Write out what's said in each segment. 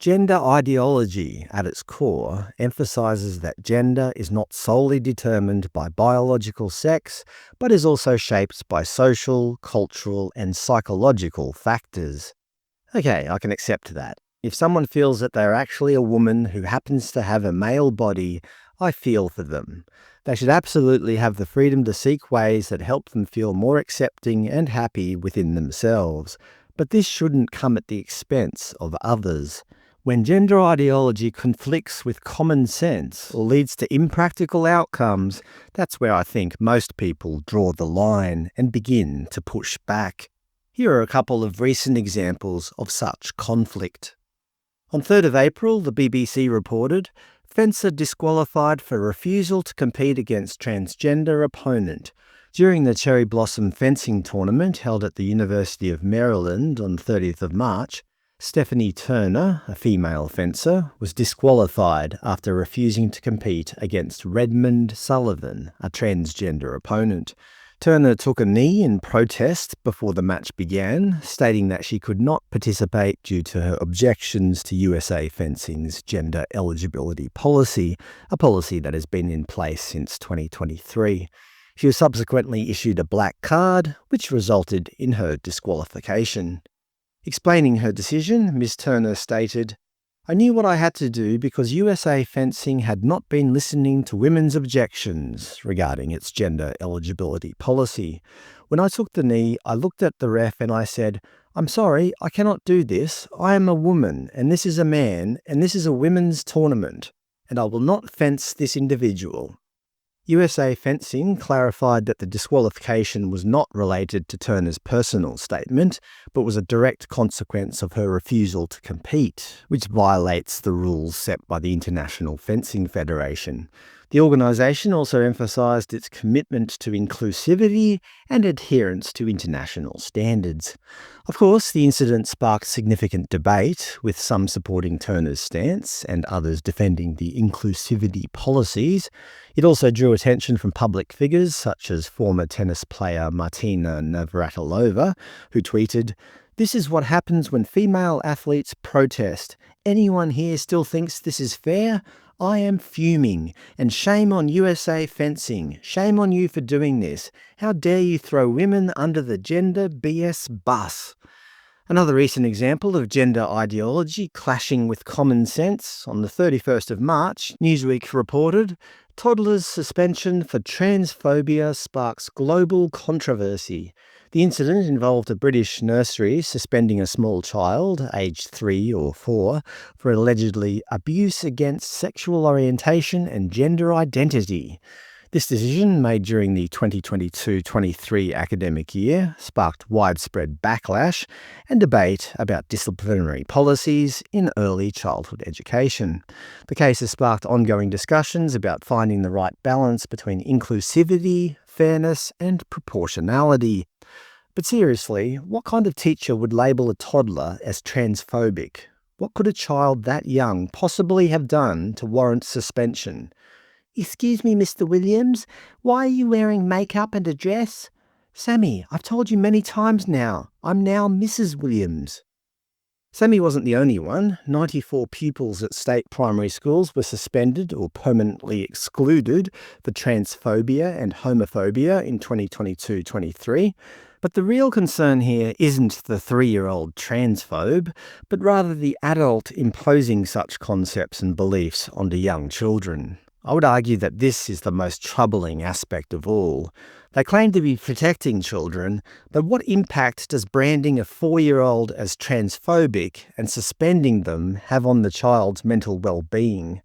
Gender ideology, at its core, emphasizes that gender is not solely determined by biological sex, but is also shaped by social, cultural, and psychological factors. Okay, I can accept that. If someone feels that they're actually a woman who happens to have a male body, I feel for them. They should absolutely have the freedom to seek ways that help them feel more accepting and happy within themselves. But this shouldn't come at the expense of others. When gender ideology conflicts with common sense or leads to impractical outcomes, that's where I think most people draw the line and begin to push back. Here are a couple of recent examples of such conflict. On 3rd of April, the BBC reported, "Fencer disqualified for refusal to compete against transgender opponent." During the Cherry Blossom fencing tournament held at the University of Maryland on 30th of March, Stephanie Turner, a female fencer, was disqualified after refusing to compete against Redmond Sullivan, a transgender opponent. Turner took a knee in protest before the match began, stating that she could not participate due to her objections to USA Fencing's gender eligibility policy, a policy that has been in place since 2023. She was subsequently issued a black card, which resulted in her disqualification. Explaining her decision, Ms. Turner stated, "I knew what I had to do because USA Fencing had not been listening to women's objections regarding its gender eligibility policy. When I took the knee, I looked at the ref and I said, 'I'm sorry, I cannot do this. I am a woman, and this is a man, and this is a women's tournament, and I will not fence this individual.'" USA Fencing clarified that the disqualification was not related to Turner's personal statement, but was a direct consequence of her refusal to compete, which violates the rules set by the International Fencing Federation. The organisation also emphasised its commitment to inclusivity and adherence to international standards. Of course, the incident sparked significant debate, with some supporting Turner's stance and others defending the inclusivity policies. It also drew attention from public figures such as former tennis player Martina Navratilova, who tweeted, "This is what happens when female athletes protest. Anyone here still thinks this is fair? I am fuming, and shame on USA Fencing. Shame on you for doing this. How dare you throw women under the gender BS bus?" Another recent example of gender ideology clashing with common sense, on the 31st of March, Newsweek reported, "Toddler's suspension for transphobia sparks global controversy." The incident involved a British nursery suspending a small child, aged 3 or 4, for allegedly abuse against sexual orientation and gender identity. This decision, made during the 2022-23 academic year, sparked widespread backlash and debate about disciplinary policies in early childhood education. The case has sparked ongoing discussions about finding the right balance between inclusivity, fairness, and proportionality. But seriously, what kind of teacher would label a toddler as transphobic? What could a child that young possibly have done to warrant suspension? "Excuse me, Mr. Williams, why are you wearing makeup and a dress?" "Sammy, I've told you many times now, I'm now Mrs. Williams." Sammy wasn't the only one. 94 pupils at state primary schools were suspended or permanently excluded for transphobia and homophobia in 2022-23. But the real concern here isn't the 3-year-old transphobe, but rather the adult imposing such concepts and beliefs onto young children. I would argue that this is the most troubling aspect of all. They claim to be protecting children, but what impact does branding a 4-year-old as transphobic and suspending them have on the child's mental well-being?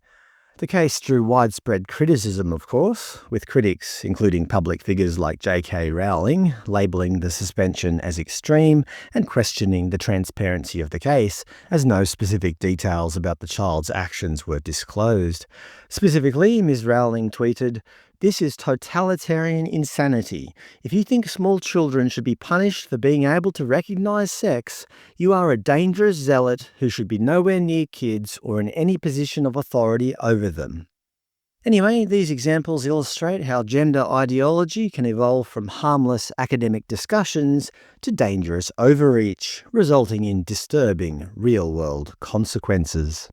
The case drew widespread criticism, of course, with critics, including public figures like J.K. Rowling, labelling the suspension as extreme and questioning the transparency of the case, as no specific details about the child's actions were disclosed. Specifically, Ms. Rowling tweeted, "This is totalitarian insanity. If you think small children should be punished for being able to recognise sex, you are a dangerous zealot who should be nowhere near kids or in any position of authority over them." Anyway, these examples illustrate how gender ideology can evolve from harmless academic discussions to dangerous overreach, resulting in disturbing real-world consequences.